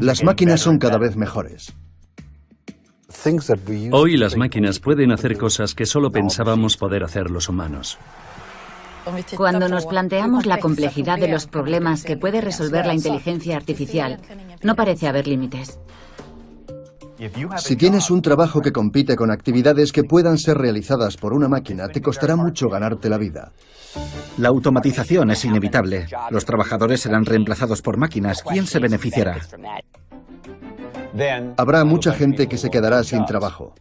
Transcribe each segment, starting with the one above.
Las máquinas son cada vez mejores. Hoy las máquinas pueden hacer cosas que solo pensábamos poder hacer los humanos. Cuando nos planteamos la complejidad de los problemas que puede resolver la inteligencia artificial, no parece haber límites. Si tienes un trabajo que compite con actividades que puedan ser realizadas por una máquina, te costará mucho ganarte la vida. La automatización es inevitable. Los trabajadores serán reemplazados por máquinas. ¿Quién se beneficiará? Habrá mucha gente que se quedará sin trabajo.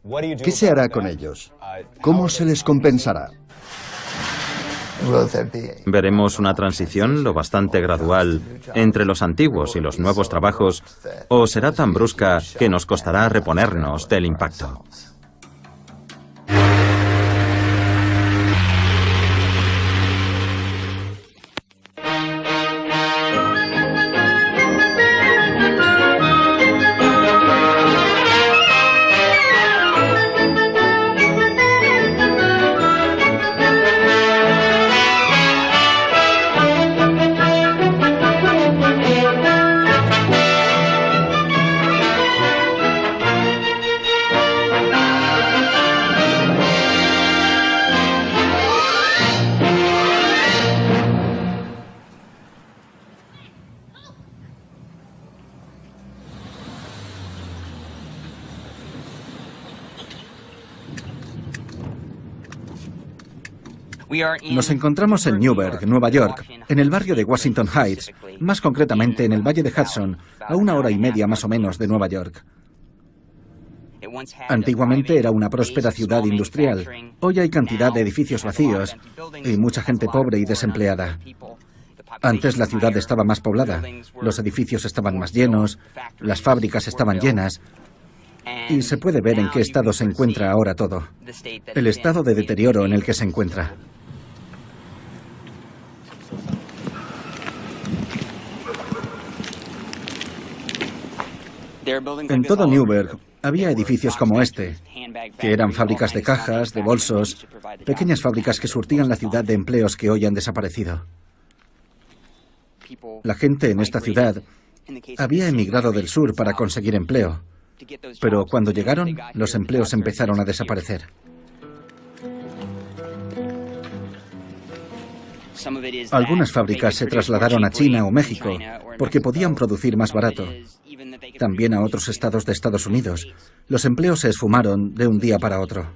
¿Qué se hará con ellos? ¿Cómo se les compensará? Veremos una transición lo bastante gradual entre los antiguos y los nuevos trabajos, o será tan brusca que nos costará reponernos del impacto. Nos encontramos en Newburgh, Nueva York, en el barrio de Washington Heights, más concretamente en el Valle de Hudson, a 1 hora y media más o menos de Nueva York. Antiguamente era una próspera ciudad industrial. Hoy hay cantidad de edificios vacíos y mucha gente pobre y desempleada. Antes la ciudad estaba más poblada, los edificios estaban más llenos, las fábricas estaban llenas. Y se puede ver en qué estado se encuentra ahora todo. El estado de deterioro en el que se encuentra. En todo Newburgh había edificios como este, que eran fábricas de cajas, de bolsos, pequeñas fábricas que surtían la ciudad de empleos que hoy han desaparecido. La gente en esta ciudad había emigrado del sur para conseguir empleo, pero cuando llegaron, los empleos empezaron a desaparecer. Algunas fábricas se trasladaron a China o México porque podían producir más barato. También a otros estados de Estados Unidos. Los empleos se esfumaron de un día para otro.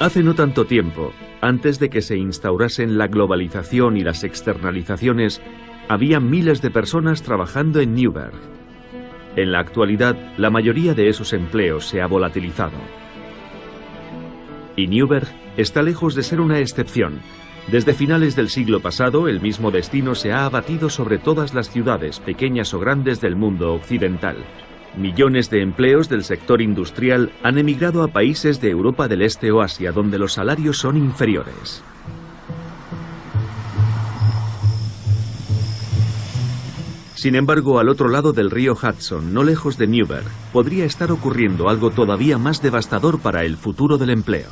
Hace no tanto tiempo, antes de que se instaurasen la globalización y las externalizaciones, había miles de personas trabajando en Newburgh. En la actualidad, la mayoría de esos empleos se ha volatilizado. Y Newburgh está lejos de ser una excepción. Desde finales del siglo pasado, el mismo destino se ha abatido sobre todas las ciudades, pequeñas o grandes, del mundo occidental. Millones de empleos del sector industrial han emigrado a países de Europa del Este o Asia, donde los salarios son inferiores. Sin embargo, al otro lado del río Hudson, no lejos de Newburgh, podría estar ocurriendo algo todavía más devastador para el futuro del empleo.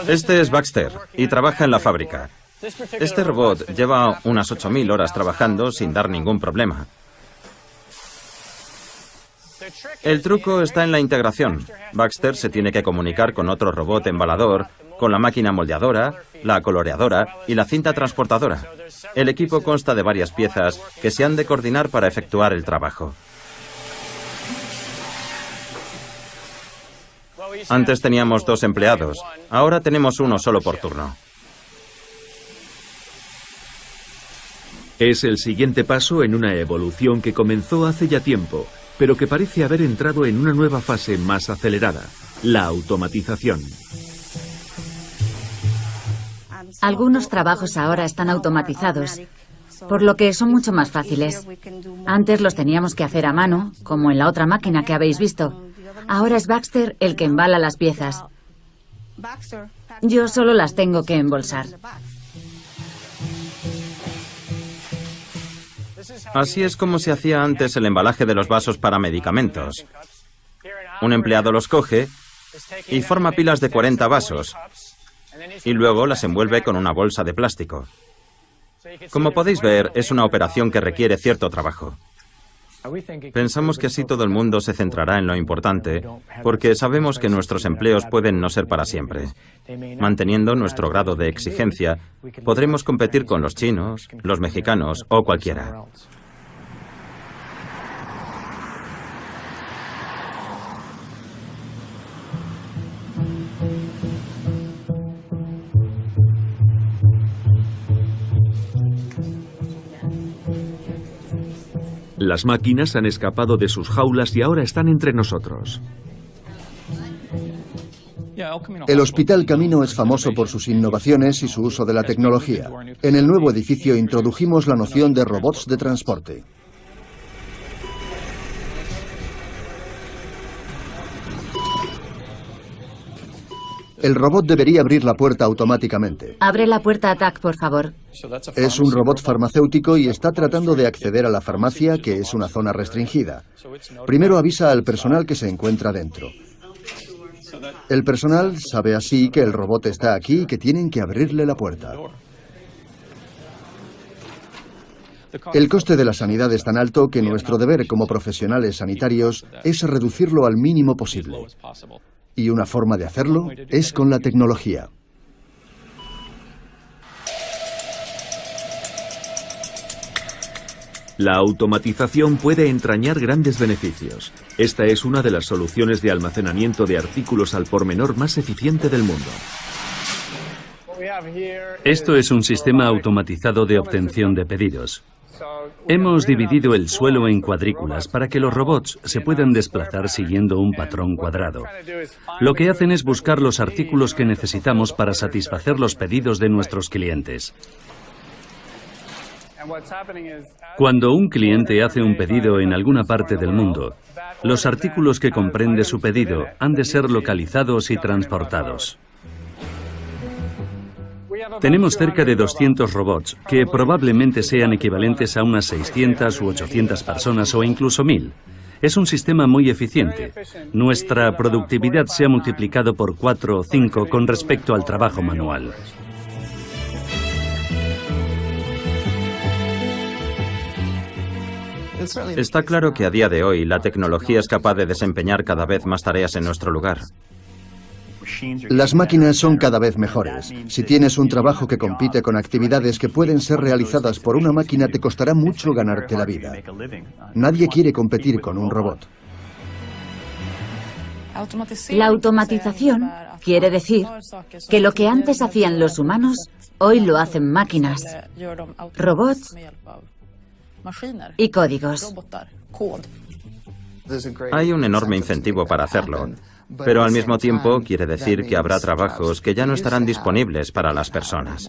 Este es Baxter y trabaja en la fábrica. Este robot lleva unas 8.000 horas trabajando sin dar ningún problema. El truco está en la integración. Baxter se tiene que comunicar con otro robot embalador, con la máquina moldeadora, la coloreadora y la cinta transportadora. El equipo consta de varias piezas que se han de coordinar para efectuar el trabajo. Antes teníamos 2 empleados, ahora tenemos 1 solo por turno. Es el siguiente paso en una evolución que comenzó hace ya tiempo, pero que parece haber entrado en una nueva fase más acelerada, la automatización. Algunos trabajos ahora están automatizados, por lo que son mucho más fáciles. Antes los teníamos que hacer a mano, como en la otra máquina que habéis visto. Ahora es Baxter el que embala las piezas. Yo solo las tengo que embolsar. Así es como se hacía antes el embalaje de los vasos para medicamentos. Un empleado los coge y forma pilas de 40 vasos y luego las envuelve con una bolsa de plástico. Como podéis ver, es una operación que requiere cierto trabajo. Pensamos que así todo el mundo se centrará en lo importante, porque sabemos que nuestros empleos pueden no ser para siempre. Manteniendo nuestro grado de exigencia, podremos competir con los chinos, los mexicanos o cualquiera. Las máquinas han escapado de sus jaulas y ahora están entre nosotros. El Hospital Camino es famoso por sus innovaciones y su uso de la tecnología. En el nuevo edificio introdujimos la noción de robots de transporte. El robot debería abrir la puerta automáticamente. Abre la puerta a TAC, por favor. Es un robot farmacéutico y está tratando de acceder a la farmacia, que es una zona restringida. Primero avisa al personal que se encuentra dentro. El personal sabe así que el robot está aquí y que tienen que abrirle la puerta. El coste de la sanidad es tan alto que nuestro deber como profesionales sanitarios es reducirlo al mínimo posible. Y una forma de hacerlo es con la tecnología. La automatización puede entrañar grandes beneficios. Esta es una de las soluciones de almacenamiento de artículos al por menor más eficiente del mundo. Esto es un sistema automatizado de obtención de pedidos. Hemos dividido el suelo en cuadrículas para que los robots se puedan desplazar siguiendo un patrón cuadrado. Lo que hacen es buscar los artículos que necesitamos para satisfacer los pedidos de nuestros clientes. Cuando un cliente hace un pedido en alguna parte del mundo, los artículos que comprende su pedido han de ser localizados y transportados. Tenemos cerca de 200 robots, que probablemente sean equivalentes a unas 600 u 800 personas o incluso 1000. Es un sistema muy eficiente. Nuestra productividad se ha multiplicado por 4 o 5 con respecto al trabajo manual. Está claro que a día de hoy la tecnología es capaz de desempeñar cada vez más tareas en nuestro lugar. Las máquinas son cada vez mejores. Si tienes un trabajo que compite con actividades que pueden ser realizadas por una máquina, te costará mucho ganarte la vida. Nadie quiere competir con un robot. La automatización quiere decir que lo que antes hacían los humanos, hoy lo hacen máquinas, robots y códigos. Hay un enorme incentivo para hacerlo, pero al mismo tiempo quiere decir que habrá trabajos que ya no estarán disponibles para las personas.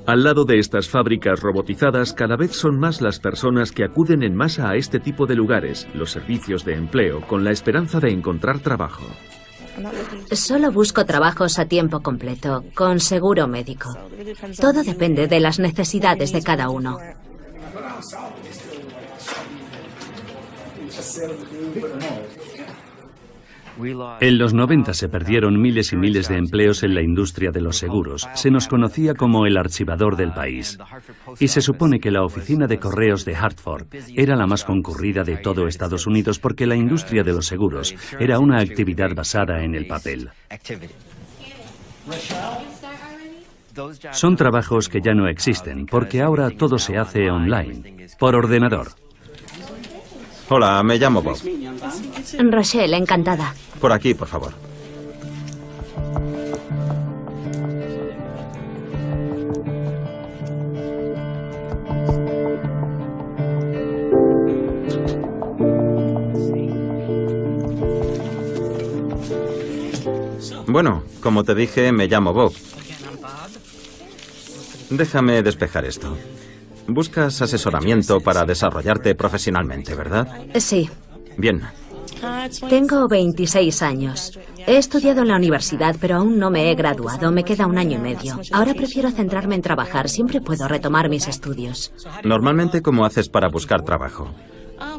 Al lado de estas fábricas robotizadas, cada vez son más las personas que acuden en masa a este tipo de lugares, los servicios de empleo, con la esperanza de encontrar trabajo. Solo busco trabajos a tiempo completo, con seguro médico. Todo depende de las necesidades de cada uno. En los 90 se perdieron miles y miles de empleos en la industria de los seguros. Se nos conocía como el archivador del país. Y se supone que la oficina de correos de Hartford era la más concurrida de todo Estados Unidos porque la industria de los seguros era una actividad basada en el papel. Son trabajos que ya no existen porque ahora todo se hace online, por ordenador. Hola, me llamo Bob. Rochelle, encantada. Por aquí, por favor. Bueno, como te dije, me llamo Bob. Déjame despejar esto. Buscas asesoramiento para desarrollarte profesionalmente, ¿verdad? Sí. Bien. Tengo 26 años. He estudiado en la universidad, pero aún no me he graduado. Me queda 1 año y medio. Ahora prefiero centrarme en trabajar. Siempre puedo retomar mis estudios. Normalmente, ¿cómo haces para buscar trabajo?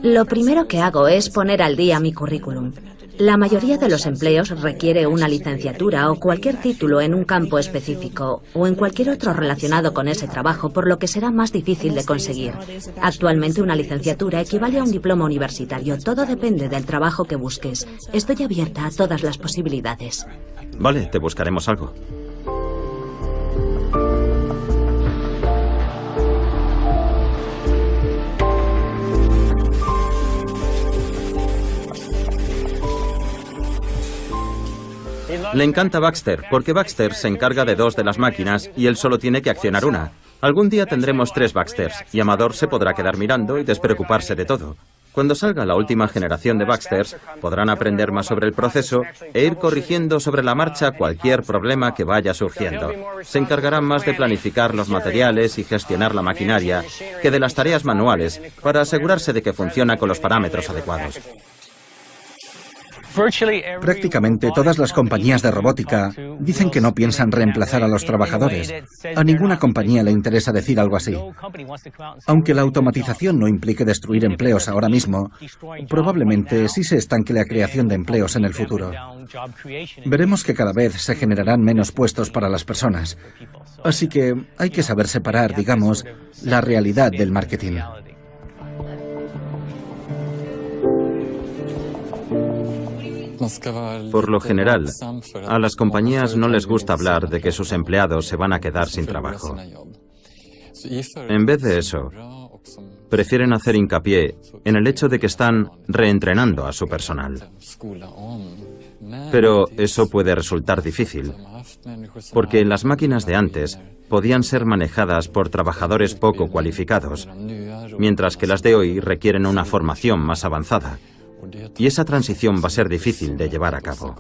Lo primero que hago es poner al día mi currículum. La mayoría de los empleos requiere una licenciatura o cualquier título en un campo específico o en cualquier otro relacionado con ese trabajo, por lo que será más difícil de conseguir. Actualmente una licenciatura equivale a un diploma universitario. Todo depende del trabajo que busques. Estoy abierta a todas las posibilidades. Vale, te buscaremos algo. Le encanta Baxter, porque Baxter se encarga de 2 de las máquinas y él solo tiene que accionar una. Algún día tendremos 3 Baxters y Amador se podrá quedar mirando y despreocuparse de todo. Cuando salga la última generación de Baxters, podrán aprender más sobre el proceso e ir corrigiendo sobre la marcha cualquier problema que vaya surgiendo. Se encargarán más de planificar los materiales y gestionar la maquinaria que de las tareas manuales para asegurarse de que funciona con los parámetros adecuados. Prácticamente todas las compañías de robótica dicen que no piensan reemplazar a los trabajadores. A ninguna compañía le interesa decir algo así. Aunque la automatización no implique destruir empleos ahora mismo, probablemente sí se estanque la creación de empleos en el futuro. Veremos que cada vez se generarán menos puestos para las personas. Así que hay que saber separar, digamos, la realidad del marketing. Por lo general, a las compañías no les gusta hablar de que sus empleados se van a quedar sin trabajo. En vez de eso, prefieren hacer hincapié en el hecho de que están reentrenando a su personal. Pero eso puede resultar difícil, porque las máquinas de antes podían ser manejadas por trabajadores poco cualificados, mientras que las de hoy requieren una formación más avanzada. Y esa transición va a ser difícil de llevar a cabo.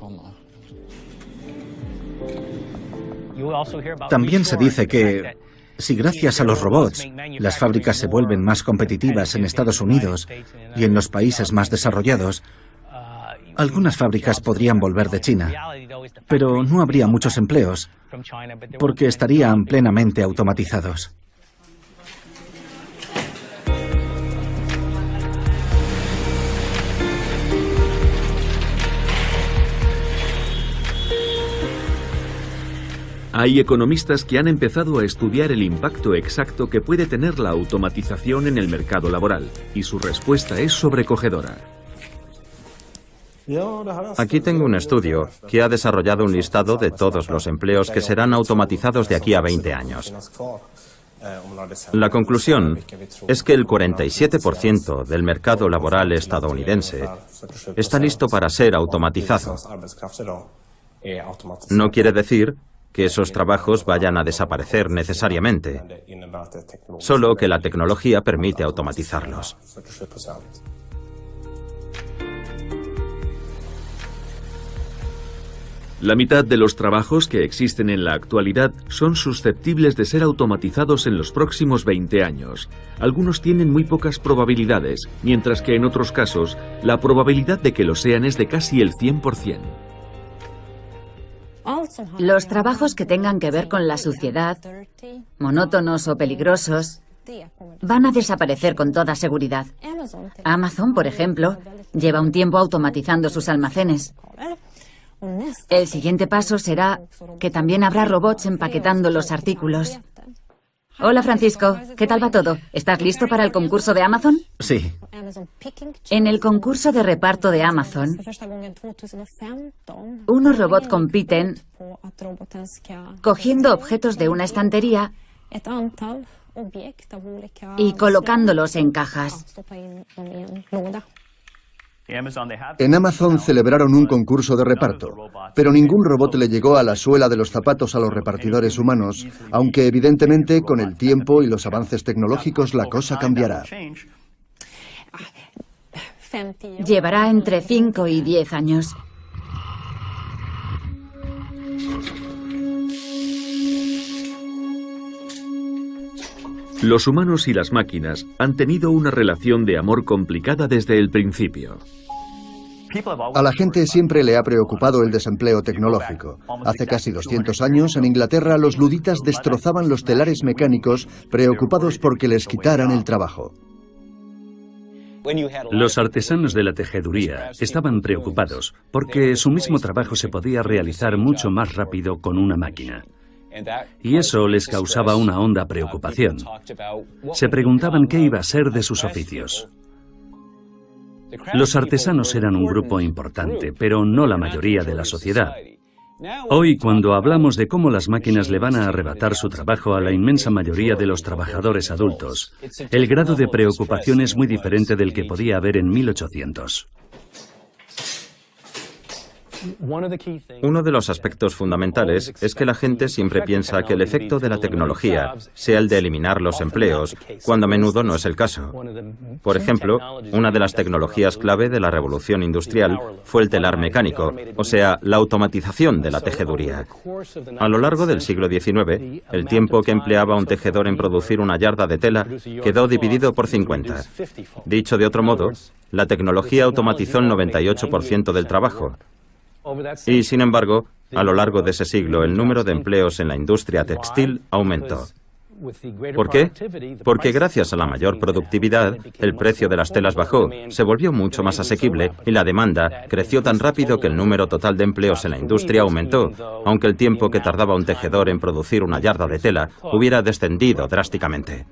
También se dice que si gracias a los robots las fábricas se vuelven más competitivas en Estados Unidos y en los países más desarrollados, algunas fábricas podrían volver de China, pero no habría muchos empleos porque estarían plenamente automatizados. Hay economistas que han empezado a estudiar el impacto exacto que puede tener la automatización en el mercado laboral, y su respuesta es sobrecogedora. Aquí tengo un estudio que ha desarrollado un listado de todos los empleos que serán automatizados de aquí a 20 años. La conclusión es que el 47% del mercado laboral estadounidense está listo para ser automatizado. No quiere decir que esos trabajos vayan a desaparecer necesariamente, solo que la tecnología permite automatizarlos. La mitad de los trabajos que existen en la actualidad son susceptibles de ser automatizados en los próximos 20 años. Algunos tienen muy pocas probabilidades, mientras que en otros casos, la probabilidad de que lo sean es de casi el 100%. Los trabajos que tengan que ver con la suciedad, monótonos o peligrosos, van a desaparecer con toda seguridad. Amazon, por ejemplo, lleva un tiempo automatizando sus almacenes. El siguiente paso será que también habrá robots empaquetando los artículos. Hola, Francisco. ¿Qué tal va todo? ¿Estás listo para el concurso de Amazon? Sí. En el concurso de reparto de Amazon, unos robots compiten cogiendo objetos de una estantería y colocándolos en cajas. En Amazon celebraron un concurso de reparto, pero ningún robot le llegó a la suela de los zapatos a los repartidores humanos, aunque evidentemente con el tiempo y los avances tecnológicos la cosa cambiará. Llevará entre 5 y 10 años. Los humanos y las máquinas han tenido una relación de amor complicada desde el principio. A la gente siempre le ha preocupado el desempleo tecnológico. Hace casi 200 años, en Inglaterra, los luditas destrozaban los telares mecánicos preocupados porque les quitaran el trabajo. Los artesanos de la tejeduría estaban preocupados porque su mismo trabajo se podía realizar mucho más rápido con una máquina. Y eso les causaba una honda preocupación. Se preguntaban qué iba a ser de sus oficios. Los artesanos eran un grupo importante, pero no la mayoría de la sociedad. Hoy, cuando hablamos de cómo las máquinas le van a arrebatar su trabajo a la inmensa mayoría de los trabajadores adultos, el grado de preocupación es muy diferente del que podía haber en 1800. Uno de los aspectos fundamentales es que la gente siempre piensa que el efecto de la tecnología sea el de eliminar los empleos, cuando a menudo no es el caso. Por ejemplo, una de las tecnologías clave de la revolución industrial fue el telar mecánico, o sea, la automatización de la tejeduría. A lo largo del siglo XIX, el tiempo que empleaba un tejedor en producir una yarda de tela quedó dividido por 50. Dicho de otro modo, la tecnología automatizó el 98% del trabajo. Y, sin embargo, a lo largo de ese siglo, el número de empleos en la industria textil aumentó. ¿Por qué? Porque gracias a la mayor productividad, el precio de las telas bajó, se volvió mucho más asequible y la demanda creció tan rápido que el número total de empleos en la industria aumentó, aunque el tiempo que tardaba un tejedor en producir una yarda de tela hubiera descendido drásticamente.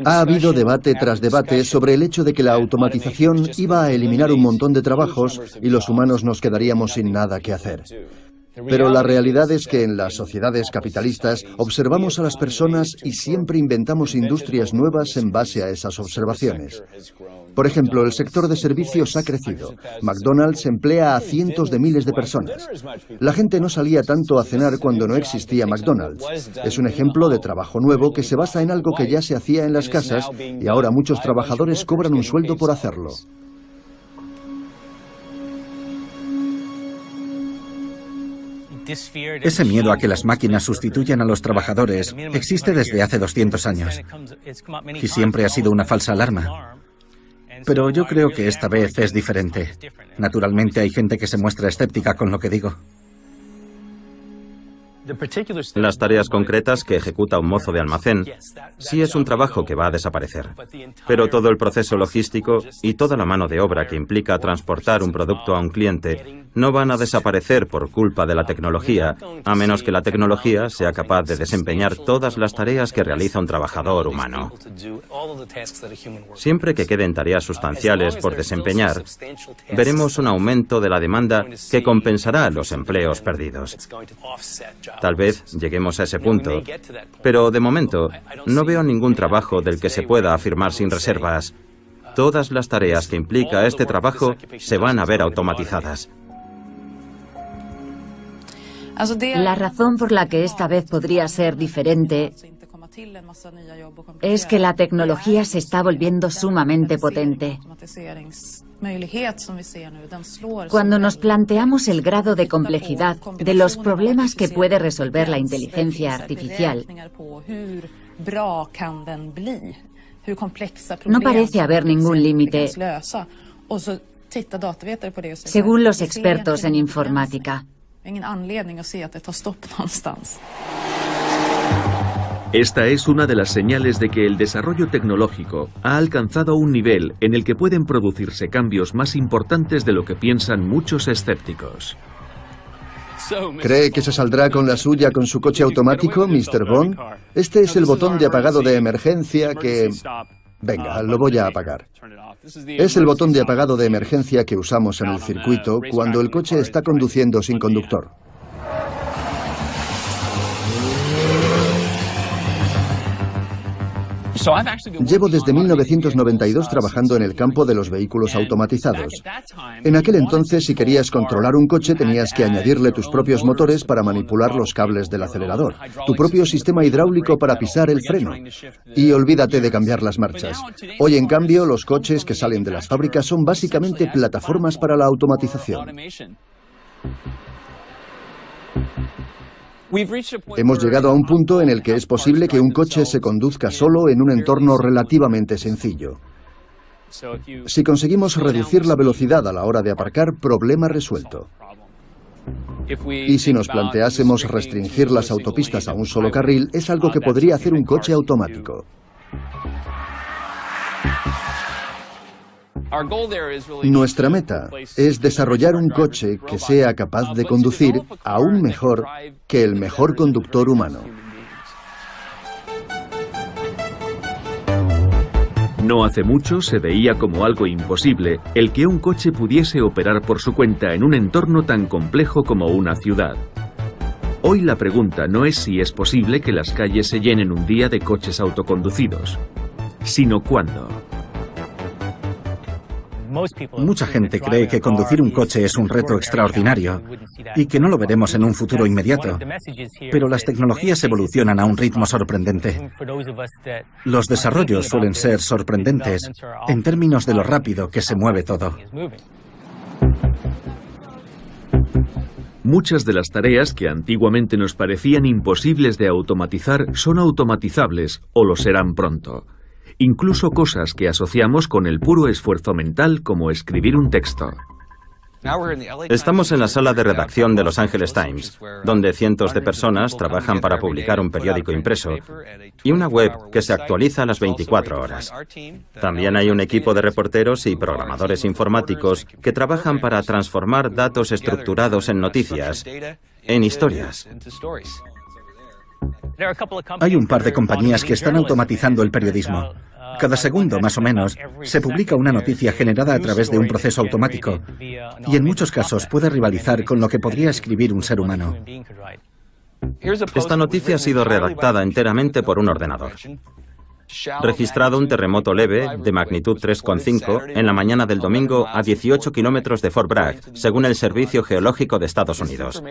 Ha habido debate tras debate sobre el hecho de que la automatización iba a eliminar un montón de trabajos y los humanos nos quedaríamos sin nada que hacer. Pero la realidad es que en las sociedades capitalistas observamos a las personas y siempre inventamos industrias nuevas en base a esas observaciones. Por ejemplo, el sector de servicios ha crecido. McDonald's emplea a cientos de miles de personas. La gente no salía tanto a cenar cuando no existía McDonald's. Es un ejemplo de trabajo nuevo que se basa en algo que ya se hacía en las casas y ahora muchos trabajadores cobran un sueldo por hacerlo. Ese miedo a que las máquinas sustituyan a los trabajadores existe desde hace 200 años y siempre ha sido una falsa alarma. Pero yo creo que esta vez es diferente. Naturalmente hay gente que se muestra escéptica con lo que digo. Las tareas concretas que ejecuta un mozo de almacén sí es un trabajo que va a desaparecer. Pero todo el proceso logístico y toda la mano de obra que implica transportar un producto a un cliente no van a desaparecer por culpa de la tecnología, a menos que la tecnología sea capaz de desempeñar todas las tareas que realiza un trabajador humano. Siempre que queden tareas sustanciales por desempeñar, veremos un aumento de la demanda que compensará los empleos perdidos. Tal vez lleguemos a ese punto, pero de momento no veo ningún trabajo del que se pueda afirmar sin reservas. Todas las tareas que implica este trabajo se van a ver automatizadas. La razón por la que esta vez podría ser diferente es que la tecnología se está volviendo sumamente potente. Cuando nos planteamos el grado de complejidad de los problemas que puede resolver la inteligencia artificial, no parece haber ningún límite, según los expertos en informática. Esta es una de las señales de que el desarrollo tecnológico ha alcanzado un nivel en el que pueden producirse cambios más importantes de lo que piensan muchos escépticos. ¿Cree que se saldrá con la suya con su coche automático, Mr. Bond? Este es el botón de apagado de emergencia que... Venga, lo voy a apagar. Es el botón de apagado de emergencia que usamos en el circuito cuando el coche está conduciendo sin conductor. Llevo desde 1992 trabajando en el campo de los vehículos automatizados. En aquel entonces, si querías controlar un coche, tenías que añadirle tus propios motores para manipular los cables del acelerador, tu propio sistema hidráulico para pisar el freno. Y olvídate de cambiar las marchas. Hoy, en cambio, los coches que salen de las fábricas son básicamente plataformas para la automatización. Hemos llegado a un punto en el que es posible que un coche se conduzca solo en un entorno relativamente sencillo. Si conseguimos reducir la velocidad a la hora de aparcar, problema resuelto. Y si nos planteásemos restringir las autopistas a un solo carril, es algo que podría hacer un coche automático. Nuestra meta es desarrollar un coche que sea capaz de conducir aún mejor que el mejor conductor humano. No hace mucho se veía como algo imposible el que un coche pudiese operar por su cuenta en un entorno tan complejo como una ciudad. Hoy la pregunta no es si es posible que las calles se llenen un día de coches autoconducidos, sino cuándo. Mucha gente cree que conducir un coche es un reto extraordinario y que no lo veremos en un futuro inmediato, pero las tecnologías evolucionan a un ritmo sorprendente. Los desarrollos suelen ser sorprendentes en términos de lo rápido que se mueve todo. Muchas de las tareas que antiguamente nos parecían imposibles de automatizar son automatizables o lo serán pronto. Incluso cosas que asociamos con el puro esfuerzo mental como escribir un texto. Estamos en la sala de redacción de Los Angeles Times, donde cientos de personas trabajan para publicar un periódico impreso y una web que se actualiza a las 24 horas. También hay un equipo de reporteros y programadores informáticos que trabajan para transformar datos estructurados en noticias, en historias. Hay un par de compañías que están automatizando el periodismo. Cada segundo, más o menos, se publica una noticia generada a través de un proceso automático y en muchos casos puede rivalizar con lo que podría escribir un ser humano. Esta noticia ha sido redactada enteramente por un ordenador. Registrado un terremoto leve de magnitud 3,5 en la mañana del domingo a 18 kilómetros de Fort Bragg, según el Servicio Geológico de Estados Unidos.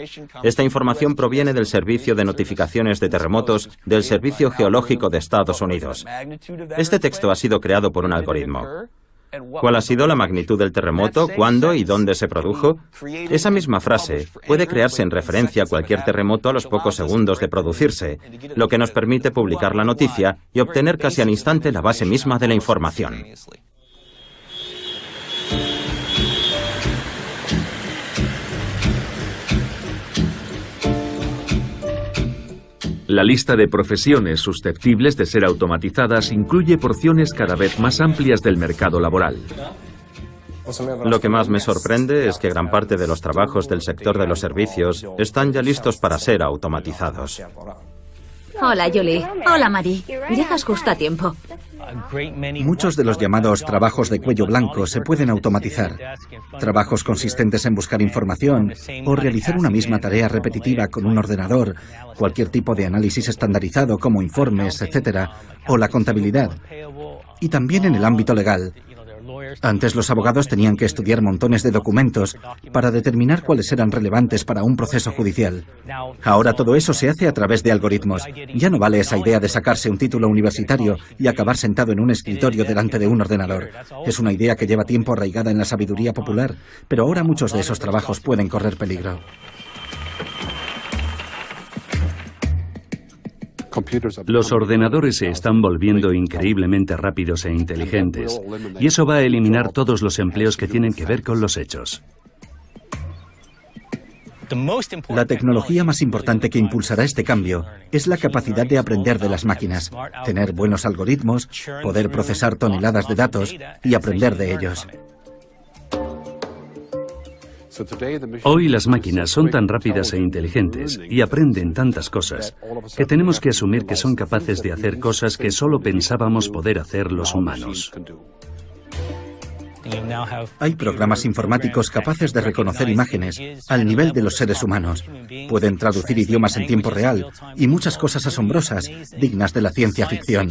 Esta información proviene del Servicio de Notificaciones de Terremotos del Servicio Geológico de Estados Unidos. Este texto ha sido creado por un algoritmo. ¿Cuál ha sido la magnitud del terremoto? ¿Cuándo y dónde se produjo? Esa misma frase puede crearse en referencia a cualquier terremoto a los pocos segundos de producirse, lo que nos permite publicar la noticia y obtener casi al instante la base misma de la información. La lista de profesiones susceptibles de ser automatizadas incluye porciones cada vez más amplias del mercado laboral. Lo que más me sorprende es que gran parte de los trabajos del sector de los servicios están ya listos para ser automatizados. Hola, Julie. Hola, Mari. Llegas justo a tiempo. Muchos de los llamados trabajos de cuello blanco se pueden automatizar. Trabajos consistentes en buscar información o realizar una misma tarea repetitiva con un ordenador, cualquier tipo de análisis estandarizado como informes, etc., o la contabilidad. Y también en el ámbito legal. Antes los abogados tenían que estudiar montones de documentos para determinar cuáles eran relevantes para un proceso judicial. Ahora todo eso se hace a través de algoritmos. Ya no vale esa idea de sacarse un título universitario y acabar sentado en un escritorio delante de un ordenador. Es una idea que lleva tiempo arraigada en la sabiduría popular, pero ahora muchos de esos trabajos pueden correr peligro. Los ordenadores se están volviendo increíblemente rápidos e inteligentes, y eso va a eliminar todos los empleos que tienen que ver con los hechos. La tecnología más importante que impulsará este cambio es la capacidad de aprender de las máquinas, tener buenos algoritmos, poder procesar toneladas de datos y aprender de ellos. Hoy las máquinas son tan rápidas e inteligentes y aprenden tantas cosas que tenemos que asumir que son capaces de hacer cosas que solo pensábamos poder hacer los humanos. Hay programas informáticos capaces de reconocer imágenes al nivel de los seres humanos. Pueden traducir idiomas en tiempo real y muchas cosas asombrosas, dignas de la ciencia ficción.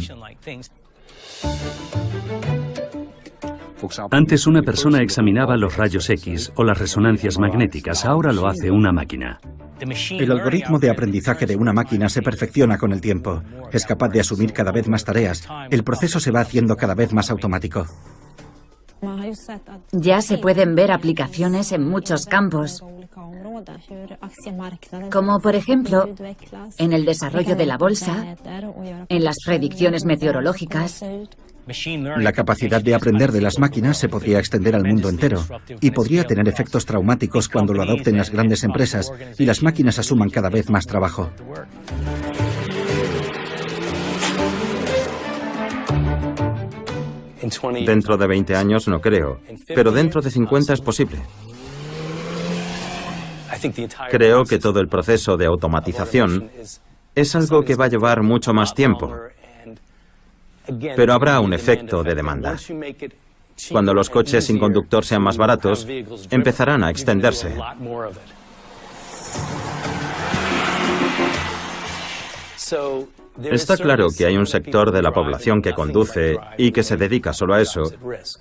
Antes una persona examinaba los rayos X o las resonancias magnéticas, ahora lo hace una máquina. El algoritmo de aprendizaje de una máquina se perfecciona con el tiempo. Es capaz de asumir cada vez más tareas. El proceso se va haciendo cada vez más automático. Ya se pueden ver aplicaciones en muchos campos, como por ejemplo en el desarrollo de la bolsa, en las predicciones meteorológicas, La capacidad de aprender de las máquinas se podría extender al mundo entero y podría tener efectos traumáticos cuando lo adopten las grandes empresas y las máquinas asuman cada vez más trabajo. Dentro de 20 años no creo, pero dentro de 50 es posible. Creo que todo el proceso de automatización es algo que va a llevar mucho más tiempo, pero habrá un efecto de demanda. Cuando los coches sin conductor sean más baratos, empezarán a extenderse. Está claro que hay un sector de la población que conduce y que se dedica solo a eso,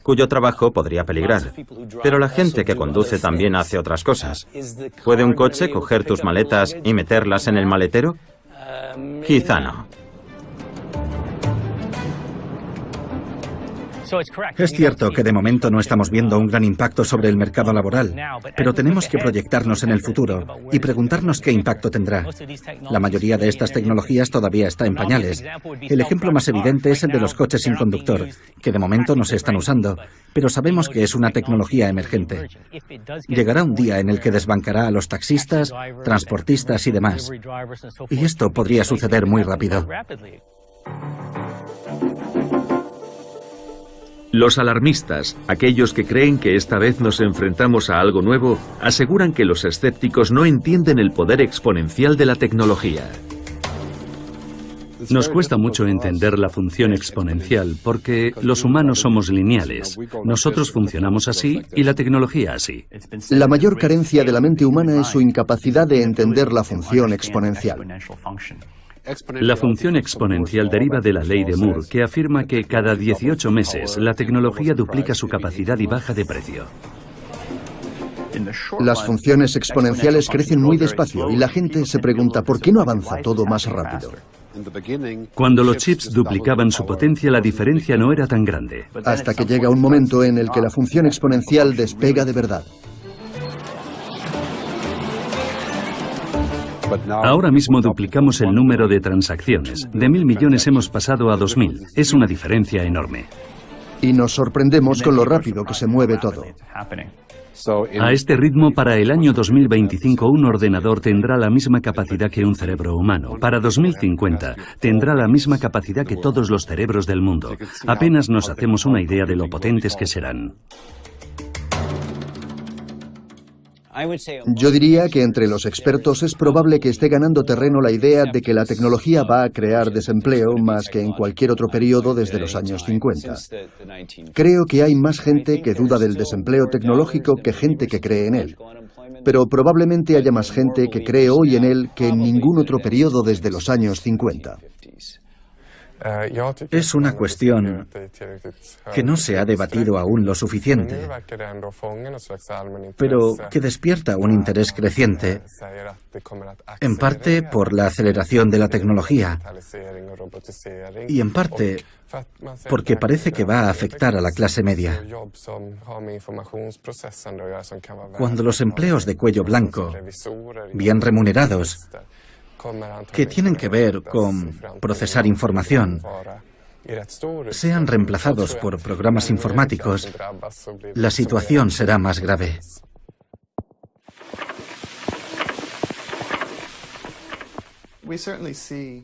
cuyo trabajo podría peligrar. Pero la gente que conduce también hace otras cosas. ¿Puede un coche coger tus maletas y meterlas en el maletero? Quizá no. Es cierto que de momento no estamos viendo un gran impacto sobre el mercado laboral, pero tenemos que proyectarnos en el futuro y preguntarnos qué impacto tendrá. La mayoría de estas tecnologías todavía está en pañales. El ejemplo más evidente es el de los coches sin conductor, que de momento no se están usando, pero sabemos que es una tecnología emergente. Llegará un día en el que desbancará a los taxistas, transportistas y demás. Y esto podría suceder muy rápido. Los alarmistas, aquellos que creen que esta vez nos enfrentamos a algo nuevo, aseguran que los escépticos no entienden el poder exponencial de la tecnología. Nos cuesta mucho entender la función exponencial porque los humanos somos lineales. Nosotros funcionamos así y la tecnología así. La mayor carencia de la mente humana es su incapacidad de entender la función exponencial. La función exponencial deriva de la ley de Moore, que afirma que cada 18 meses la tecnología duplica su capacidad y baja de precio. Las funciones exponenciales crecen muy despacio y la gente se pregunta ¿por qué no avanza todo más rápido? Cuando los chips duplicaban su potencia, la diferencia no era tan grande. Hasta que llega un momento en el que la función exponencial despega de verdad. Ahora mismo duplicamos el número de transacciones. De 1.000 millones hemos pasado a 2.000. Es una diferencia enorme. Y nos sorprendemos con lo rápido que se mueve todo. A este ritmo, para el año 2025, un ordenador tendrá la misma capacidad que un cerebro humano. Para 2050, tendrá la misma capacidad que todos los cerebros del mundo. Apenas nos hacemos una idea de lo potentes que serán. Yo diría que entre los expertos es probable que esté ganando terreno la idea de que la tecnología va a crear desempleo más que en cualquier otro periodo desde los años 50. Creo que hay más gente que duda del desempleo tecnológico que gente que cree en él. Pero probablemente haya más gente que cree hoy en él que en ningún otro periodo desde los años 50. Es una cuestión que no se ha debatido aún lo suficiente, pero que despierta un interés creciente, en parte por la aceleración de la tecnología y en parte porque parece que va a afectar a la clase media. Cuando los empleos de cuello blanco, bien remunerados, que tienen que ver con procesar información, sean reemplazados por programas informáticos, la situación será más grave.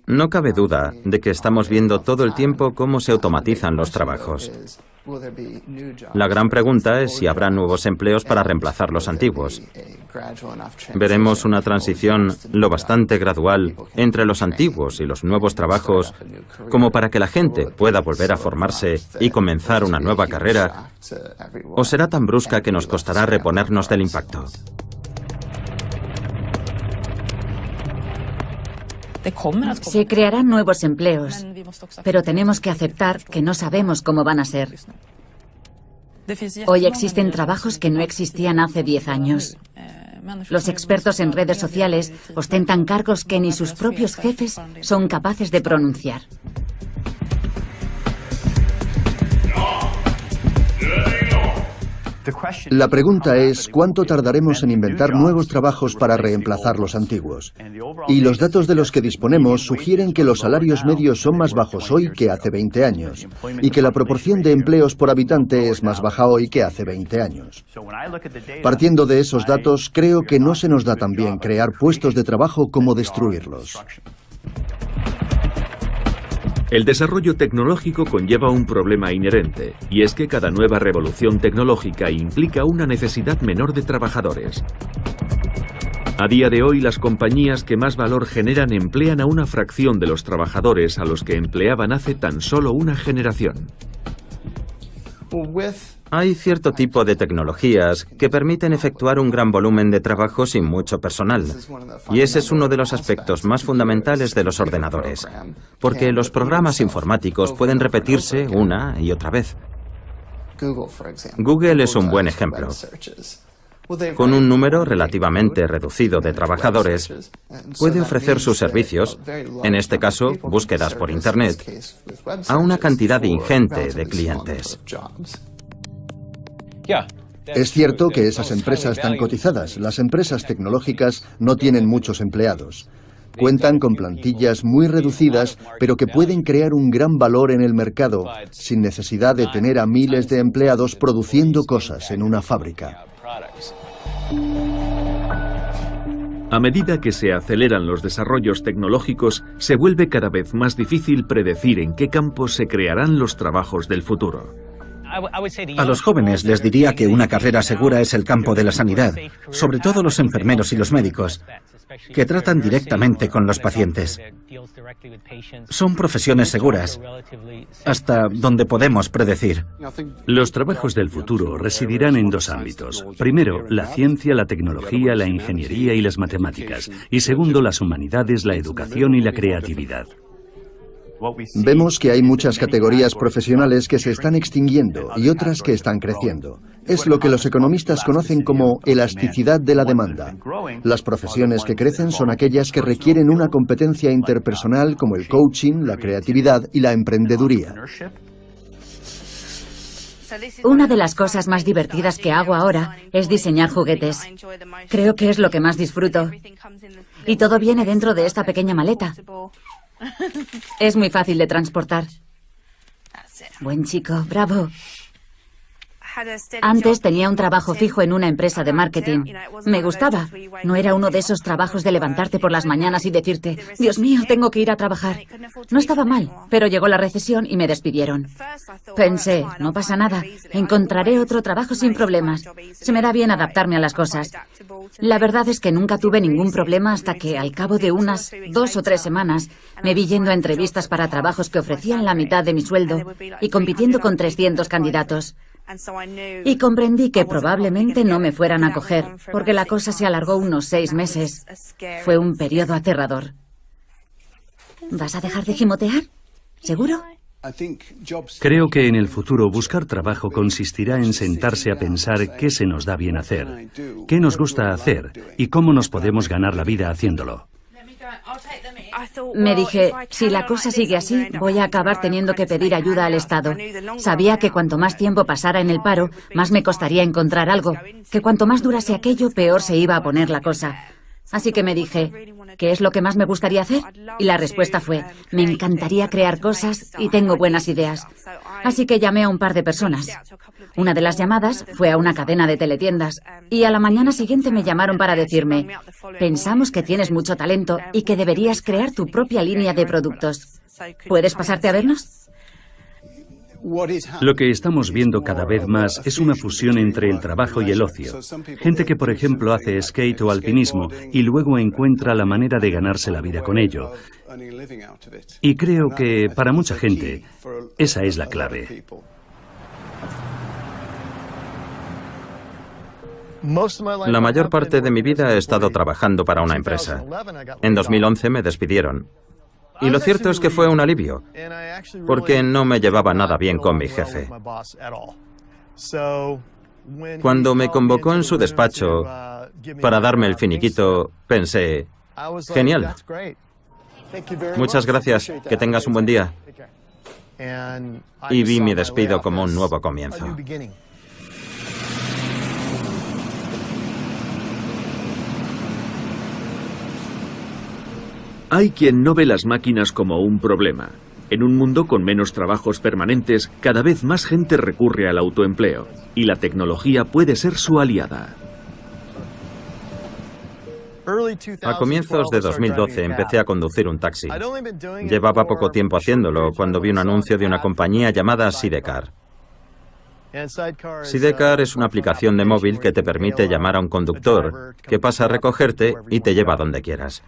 No cabe duda de que estamos viendo todo el tiempo cómo se automatizan los trabajos. La gran pregunta es si habrá nuevos empleos para reemplazar los antiguos. Veremos una transición lo bastante gradual entre los antiguos y los nuevos trabajos como para que la gente pueda volver a formarse y comenzar una nueva carrera, o será tan brusca que nos costará reponernos del impacto. Se crearán nuevos empleos, pero tenemos que aceptar que no sabemos cómo van a ser. Hoy existen trabajos que no existían hace 10 años. Los expertos en redes sociales ostentan cargos que ni sus propios jefes son capaces de pronunciar. La pregunta es, ¿cuánto tardaremos en inventar nuevos trabajos para reemplazar los antiguos? Y los datos de los que disponemos sugieren que los salarios medios son más bajos hoy que hace 20 años, y que la proporción de empleos por habitante es más baja hoy que hace 20 años. Partiendo de esos datos, creo que no se nos da tan bien crear puestos de trabajo como destruirlos. El desarrollo tecnológico conlleva un problema inherente, y es que cada nueva revolución tecnológica implica una necesidad menor de trabajadores. A día de hoy, las compañías que más valor generan emplean a una fracción de los trabajadores a los que empleaban hace tan solo una generación. Hay cierto tipo de tecnologías que permiten efectuar un gran volumen de trabajo sin mucho personal. Y ese es uno de los aspectos más fundamentales de los ordenadores, porque los programas informáticos pueden repetirse una y otra vez. Google es un buen ejemplo. Con un número relativamente reducido de trabajadores, puede ofrecer sus servicios, en este caso, búsquedas por Internet, a una cantidad ingente de clientes. Es cierto que esas empresas están cotizadas. Las empresas tecnológicas no tienen muchos empleados. Cuentan con plantillas muy reducidas, pero que pueden crear un gran valor en el mercado, sin necesidad de tener a miles de empleados produciendo cosas en una fábrica. A medida que se aceleran los desarrollos tecnológicos, se vuelve cada vez más difícil predecir en qué campos se crearán los trabajos del futuro. A los jóvenes les diría que una carrera segura es el campo de la sanidad, sobre todo los enfermeros y los médicos, que tratan directamente con los pacientes. Son profesiones seguras, hasta donde podemos predecir. Los trabajos del futuro residirán en dos ámbitos. Primero, la ciencia, la tecnología, la ingeniería y las matemáticas. Y segundo, las humanidades, la educación y la creatividad. Vemos que hay muchas categorías profesionales que se están extinguiendo y otras que están creciendo. Es lo que los economistas conocen como elasticidad de la demanda. Las profesiones que crecen son aquellas que requieren una competencia interpersonal como el coaching, la creatividad y la emprendeduría. Una de las cosas más divertidas que hago ahora es diseñar juguetes. Creo que es lo que más disfruto. Y todo viene dentro de esta pequeña maleta. Es muy fácil de transportar. Buen chico, bravo. Antes tenía un trabajo fijo en una empresa de marketing. Me gustaba. No era uno de esos trabajos de levantarte por las mañanas y decirte, Dios mío, tengo que ir a trabajar. No estaba mal, pero llegó la recesión y me despidieron. Pensé, no pasa nada, encontraré otro trabajo sin problemas. Se me da bien adaptarme a las cosas. La verdad es que nunca tuve ningún problema hasta que, al cabo de unas 2 o 3 semanas, me vi yendo a entrevistas para trabajos que ofrecían la mitad de mi sueldo y compitiendo con 300 candidatos. Y comprendí que probablemente no me fueran a coger, porque la cosa se alargó unos 6 meses. Fue un periodo aterrador. ¿Vas a dejar de gimotear? ¿Seguro? Creo que en el futuro buscar trabajo consistirá en sentarse a pensar qué se nos da bien hacer, qué nos gusta hacer y cómo nos podemos ganar la vida haciéndolo. Me dije, si la cosa sigue así, voy a acabar teniendo que pedir ayuda al Estado. Sabía que cuanto más tiempo pasara en el paro, más me costaría encontrar algo, que cuanto más durase aquello, peor se iba a poner la cosa. Así que me dije, ¿qué es lo que más me gustaría hacer? Y la respuesta fue, me encantaría crear cosas y tengo buenas ideas. Así que llamé a un par de personas. Una de las llamadas fue a una cadena de teletiendas y a la mañana siguiente me llamaron para decirme, pensamos que tienes mucho talento y que deberías crear tu propia línea de productos. ¿Puedes pasarte a vernos? Lo que estamos viendo cada vez más es una fusión entre el trabajo y el ocio. Gente que, por ejemplo, hace skate o alpinismo y luego encuentra la manera de ganarse la vida con ello. Y creo que, para mucha gente, esa es la clave. La mayor parte de mi vida he estado trabajando para una empresa. En 2011 me despidieron. Y lo cierto es que fue un alivio, porque no me llevaba nada bien con mi jefe. Cuando me convocó en su despacho para darme el finiquito, pensé, genial. Muchas gracias, que tengas un buen día. Y vi mi despido como un nuevo comienzo. Hay quien no ve las máquinas como un problema. En un mundo con menos trabajos permanentes, cada vez más gente recurre al autoempleo, y la tecnología puede ser su aliada. A comienzos de 2012 empecé a conducir un taxi. Llevaba poco tiempo haciéndolo cuando vi un anuncio de una compañía llamada Sidecar. Sidecar es una aplicación de móvil que te permite llamar a un conductor que pasa a recogerte y te lleva donde quieras.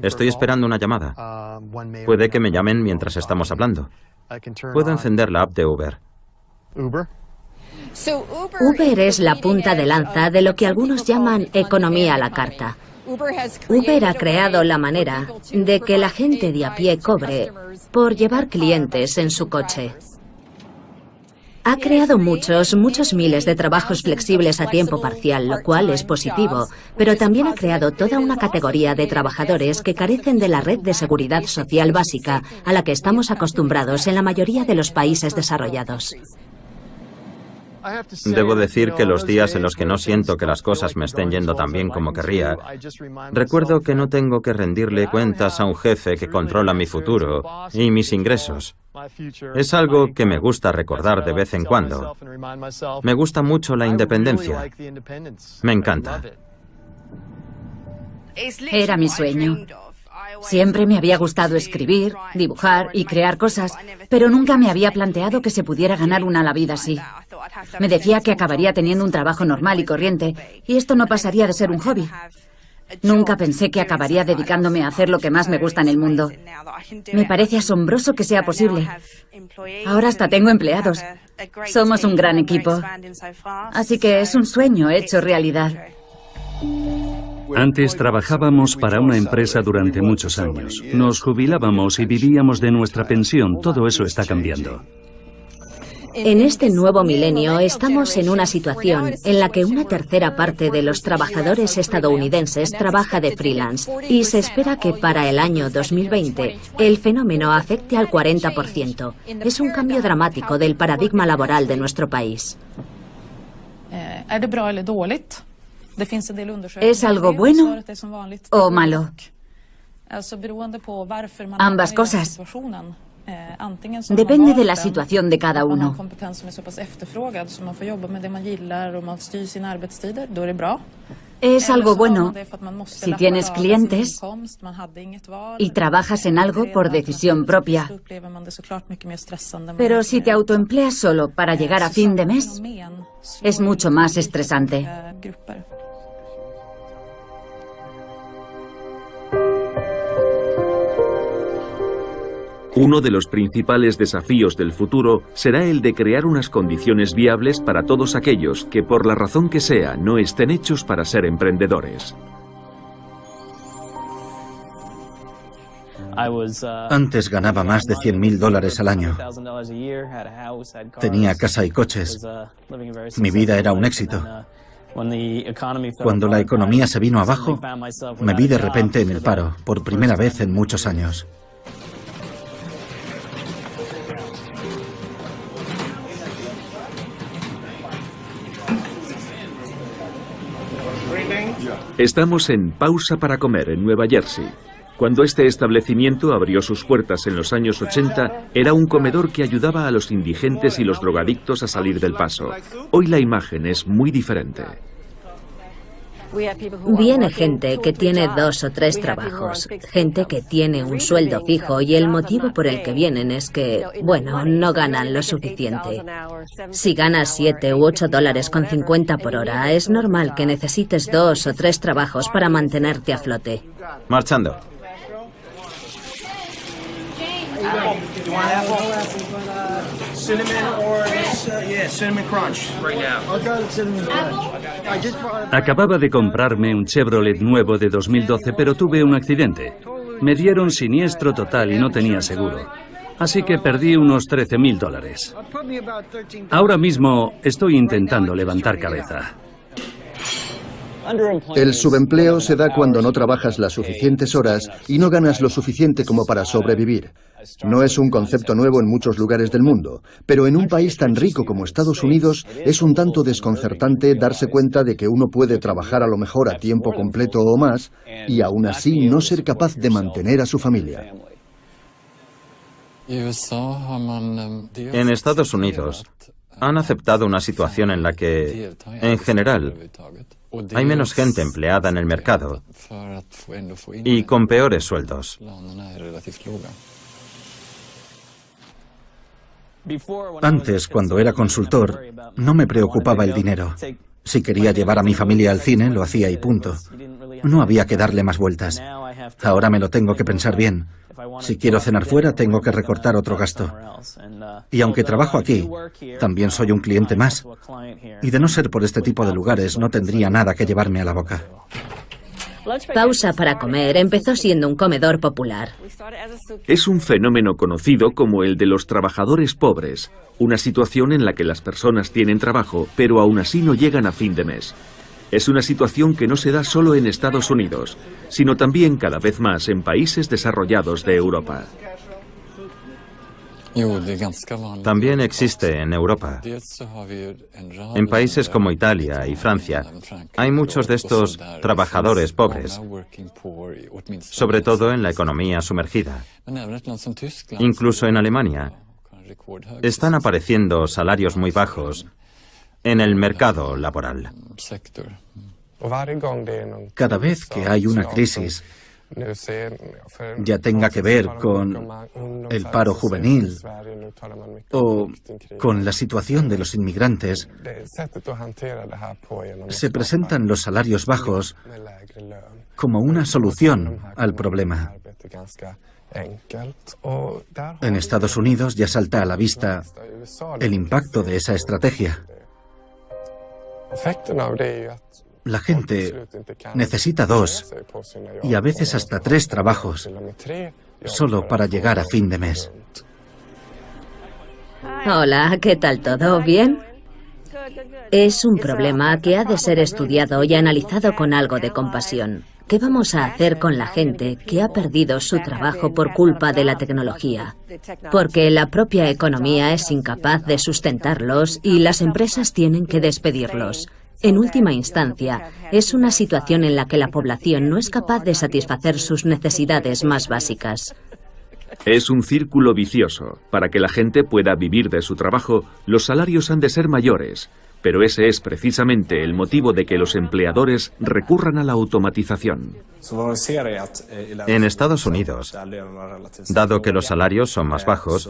Estoy esperando una llamada. Puede que me llamen mientras estamos hablando. Puedo encender la app de Uber. Uber es la punta de lanza de lo que algunos llaman economía a la carta. Uber ha creado la manera de que la gente de a pie cobre por llevar clientes en su coche. Ha creado muchos miles de trabajos flexibles a tiempo parcial, lo cual es positivo, pero también ha creado toda una categoría de trabajadores que carecen de la red de seguridad social básica a la que estamos acostumbrados en la mayoría de los países desarrollados. Debo decir que los días en los que no siento que las cosas me estén yendo tan bien como querría, recuerdo que no tengo que rendirle cuentas a un jefe que controla mi futuro y mis ingresos. Es algo que me gusta recordar de vez en cuando. Me gusta mucho la independencia. Me encanta. Era mi sueño. Siempre me había gustado escribir, dibujar y crear cosas, pero nunca me había planteado que se pudiera ganar la vida así. Me decía que acabaría teniendo un trabajo normal y corriente, y esto no pasaría de ser un hobby. Nunca pensé que acabaría dedicándome a hacer lo que más me gusta en el mundo. Me parece asombroso que sea posible. Ahora hasta tengo empleados. Somos un gran equipo. Así que es un sueño hecho realidad. Antes trabajábamos para una empresa durante muchos años. Nos jubilábamos y vivíamos de nuestra pensión. Todo eso está cambiando. En este nuevo milenio estamos en una situación en la que una tercera parte de los trabajadores estadounidenses trabaja de freelance y se espera que para el año 2020 el fenómeno afecte al 40%. Es un cambio dramático del paradigma laboral de nuestro país. ¿Es algo bueno o malo? Ambas cosas. Depende de la situación de cada uno. Es algo bueno si tienes clientes y trabajas en algo por decisión propia. Pero si te autoempleas solo para llegar a fin de mes, es mucho más estresante. Uno de los principales desafíos del futuro será el de crear unas condiciones viables para todos aquellos que, por la razón que sea, no estén hechos para ser emprendedores. Antes ganaba más de $100.000 al año. Tenía casa y coches. Mi vida era un éxito. Cuando la economía se vino abajo, me vi de repente en el paro, por primera vez en muchos años. Estamos en Pausa para Comer, en Nueva Jersey. Cuando este establecimiento abrió sus puertas en los años 80, era un comedor que ayudaba a los indigentes y los drogadictos a salir del paso. Hoy la imagen es muy diferente. Viene gente que tiene 2 o 3 trabajos, gente que tiene un sueldo fijo y el motivo por el que vienen es que, bueno, no ganan lo suficiente. Si ganas $7 u $8.50 por hora, es normal que necesites 2 o 3 trabajos para mantenerte a flote. Marchando. Acababa de comprarme un Chevrolet nuevo de 2012, pero tuve un accidente. Me dieron siniestro total y no tenía seguro. Así que perdí unos $13.000. Ahora mismo estoy intentando levantar cabeza. El subempleo se da cuando no trabajas las suficientes horas y no ganas lo suficiente como para sobrevivir. No es un concepto nuevo en muchos lugares del mundo, pero en un país tan rico como Estados Unidos es un tanto desconcertante darse cuenta de que uno puede trabajar a lo mejor a tiempo completo o más y aún así no ser capaz de mantener a su familia. En Estados Unidos han aceptado una situación en la que, en general, hay menos gente empleada en el mercado y con peores sueldos. Antes, cuando era consultor, no me preocupaba el dinero. Si quería llevar a mi familia al cine, lo hacía y punto. No había que darle más vueltas. Ahora me lo tengo que pensar bien. Si quiero cenar fuera, tengo que recortar otro gasto. Y aunque trabajo aquí, también soy un cliente más. Y de no ser por este tipo de lugares, no tendría nada que llevarme a la boca. Pausa para comer empezó siendo un comedor popular. Es un fenómeno conocido como el de los trabajadores pobres, una situación en la que las personas tienen trabajo, pero aún así no llegan a fin de mes. Es una situación que no se da solo en Estados Unidos, sino también cada vez más en países desarrollados de Europa. También existe en Europa. En países como Italia y Francia hay muchos de estos trabajadores pobres, sobre todo en la economía sumergida. Incluso en Alemania están apareciendo salarios muy bajos en el mercado laboral. Cada vez que hay una crisis, ya tenga que ver con el paro juvenil o con la situación de los inmigrantes, se presentan los salarios bajos como una solución al problema. En Estados Unidos ya salta a la vista el impacto de esa estrategia. La gente necesita 2 y a veces hasta 3 trabajos solo para llegar a fin de mes. Hola, ¿qué tal todo? ¿Bien? Es un problema que ha de ser estudiado y analizado con algo de compasión. ¿Qué vamos a hacer con la gente que ha perdido su trabajo por culpa de la tecnología? Porque la propia economía es incapaz de sustentarlos y las empresas tienen que despedirlos. En última instancia, es una situación en la que la población no es capaz de satisfacer sus necesidades más básicas. Es un círculo vicioso. Para que la gente pueda vivir de su trabajo, los salarios han de ser mayores. Pero ese es precisamente el motivo de que los empleadores recurran a la automatización. En Estados Unidos, dado que los salarios son más bajos,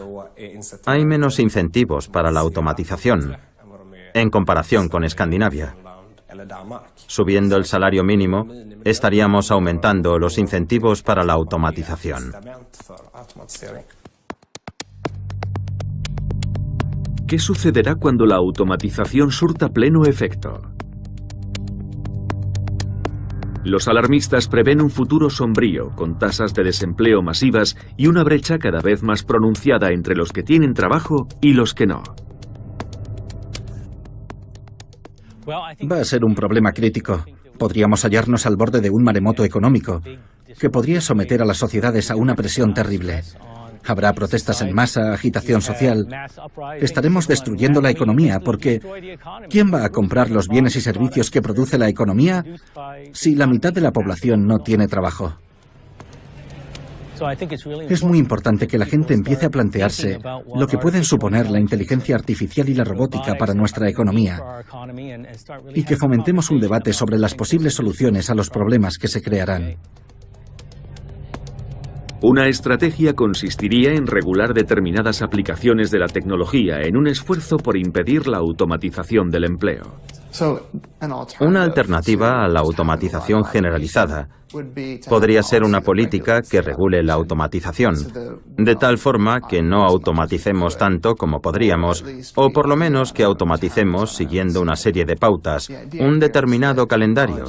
hay menos incentivos para la automatización en comparación con Escandinavia. Subiendo el salario mínimo, estaríamos aumentando los incentivos para la automatización. ¿Qué sucederá cuando la automatización surta pleno efecto? Los alarmistas prevén un futuro sombrío, con tasas de desempleo masivas y una brecha cada vez más pronunciada entre los que tienen trabajo y los que no. Va a ser un problema crítico. Podríamos hallarnos al borde de un maremoto económico que podría someter a las sociedades a una presión terrible. Habrá protestas en masa, agitación social. Estaremos destruyendo la economía porque ¿quién va a comprar los bienes y servicios que produce la economía si la mitad de la población no tiene trabajo? Es muy importante que la gente empiece a plantearse lo que pueden suponer la inteligencia artificial y la robótica para nuestra economía y que fomentemos un debate sobre las posibles soluciones a los problemas que se crearán. Una estrategia consistiría en regular determinadas aplicaciones de la tecnología en un esfuerzo por impedir la automatización del empleo. Una alternativa a la automatización generalizada podría ser una política que regule la automatización, de tal forma que no automaticemos tanto como podríamos, o por lo menos que automaticemos siguiendo una serie de pautas, un determinado calendario.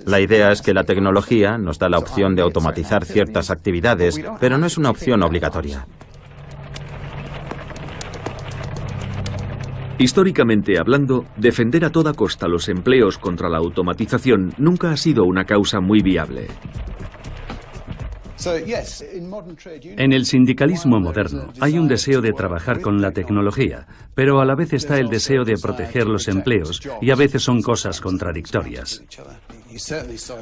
La idea es que la tecnología nos da la opción de automatizar ciertas actividades, pero no es una opción obligatoria. Históricamente hablando, defender a toda costa los empleos contra la automatización nunca ha sido una causa muy viable. En el sindicalismo moderno hay un deseo de trabajar con la tecnología, pero a la vez está el deseo de proteger los empleos y a veces son cosas contradictorias.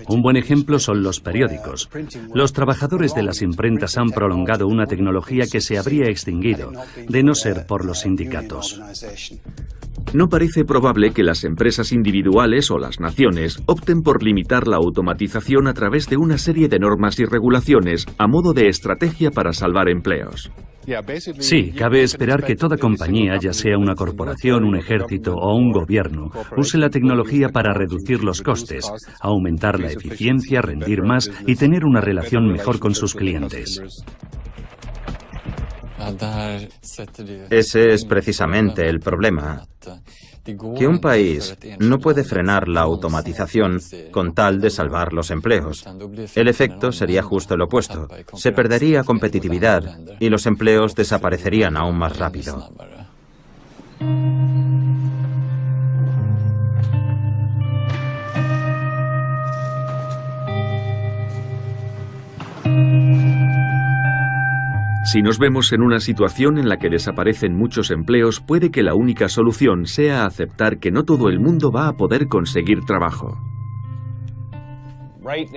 Un buen ejemplo son los periódicos. Los trabajadores de las imprentas han prolongado una tecnología que se habría extinguido, de no ser por los sindicatos. No parece probable que las empresas individuales o las naciones opten por limitar la automatización a través de una serie de normas y regulaciones a modo de estrategia para salvar empleos. Sí, cabe esperar que toda compañía, ya sea una corporación, un ejército o un gobierno, use la tecnología para reducir los costes, aumentar la eficiencia, rendir más y tener una relación mejor con sus clientes. Ese es precisamente el problema. Que un país no puede frenar la automatización con tal de salvar los empleos. El efecto sería justo el opuesto. Se perdería competitividad y los empleos desaparecerían aún más rápido. Si nos vemos en una situación en la que desaparecen muchos empleos, puede que la única solución sea aceptar que no todo el mundo va a poder conseguir trabajo.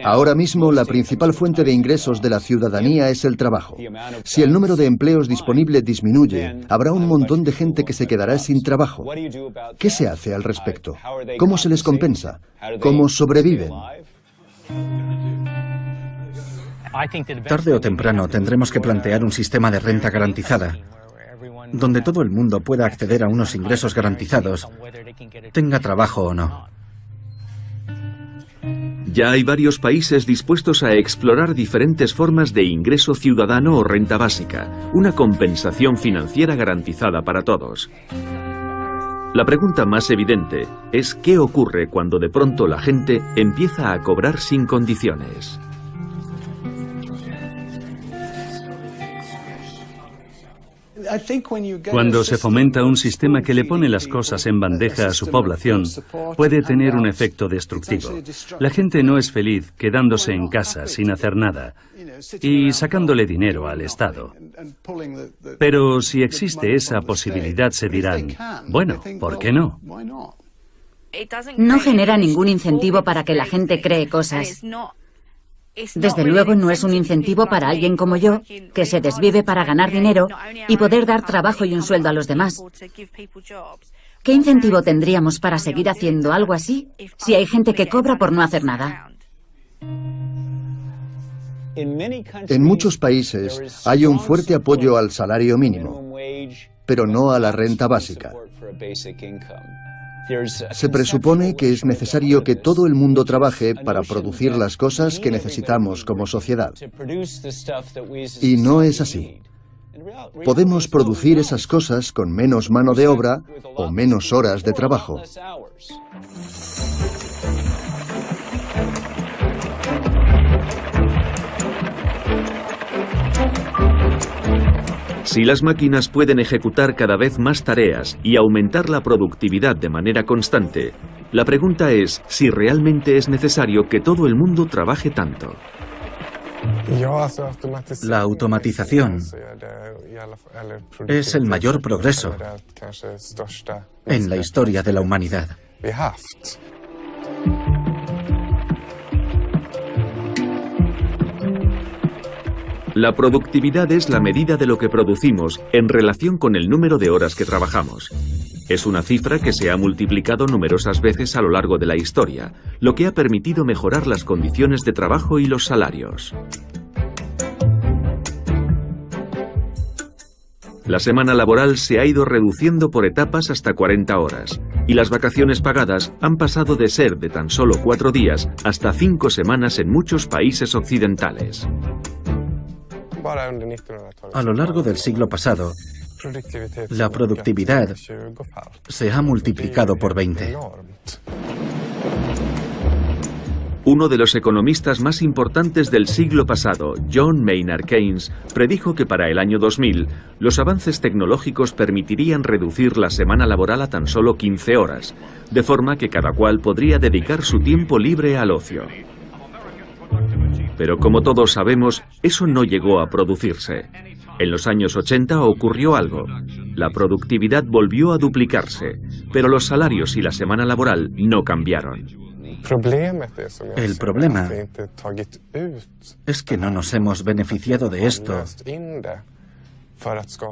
Ahora mismo, la principal fuente de ingresos de la ciudadanía es el trabajo. Si el número de empleos disponibles disminuye, habrá un montón de gente que se quedará sin trabajo. ¿Qué se hace al respecto? ¿Cómo se les compensa? ¿Cómo sobreviven? Tarde o temprano tendremos que plantear un sistema de renta garantizada, donde todo el mundo pueda acceder a unos ingresos garantizados, tenga trabajo o no. Ya hay varios países dispuestos a explorar diferentes formas de ingreso ciudadano o renta básica, una compensación financiera garantizada para todos. La pregunta más evidente es ¿qué ocurre cuando de pronto la gente empieza a cobrar sin condiciones? Cuando se fomenta un sistema que le pone las cosas en bandeja a su población, puede tener un efecto destructivo. La gente no es feliz quedándose en casa sin hacer nada y sacándole dinero al Estado. Pero si existe esa posibilidad, se dirán, bueno, ¿por qué no? No genera ningún incentivo para que la gente cree cosas. Desde luego no es un incentivo para alguien como yo, que se desvive para ganar dinero y poder dar trabajo y un sueldo a los demás. ¿Qué incentivo tendríamos para seguir haciendo algo así si hay gente que cobra por no hacer nada? En muchos países hay un fuerte apoyo al salario mínimo, pero no a la renta básica. Se presupone que es necesario que todo el mundo trabaje para producir las cosas que necesitamos como sociedad. Y no es así. Podemos producir esas cosas con menos mano de obra o menos horas de trabajo. Si las máquinas pueden ejecutar cada vez más tareas y aumentar la productividad de manera constante, la pregunta es si realmente es necesario que todo el mundo trabaje tanto. La automatización es el mayor progreso en la historia de la humanidad. La productividad es la medida de lo que producimos en relación con el número de horas que trabajamos. Es una cifra que se ha multiplicado numerosas veces a lo largo de la historia, lo que ha permitido mejorar las condiciones de trabajo y los salarios. La semana laboral se ha ido reduciendo por etapas hasta 40 horas, y las vacaciones pagadas han pasado de ser de tan solo 4 días hasta 5 semanas en muchos países occidentales. A lo largo del siglo pasado, la productividad se ha multiplicado por 20. Uno de los economistas más importantes del siglo pasado, John Maynard Keynes, predijo que para el año 2000 los avances tecnológicos permitirían reducir la semana laboral a tan solo 15 horas, de forma que cada cual podría dedicar su tiempo libre al ocio. Pero como todos sabemos, eso no llegó a producirse. En los años 80 ocurrió algo. La productividad volvió a duplicarse, pero los salarios y la semana laboral no cambiaron. El problema es que no nos hemos beneficiado de esto,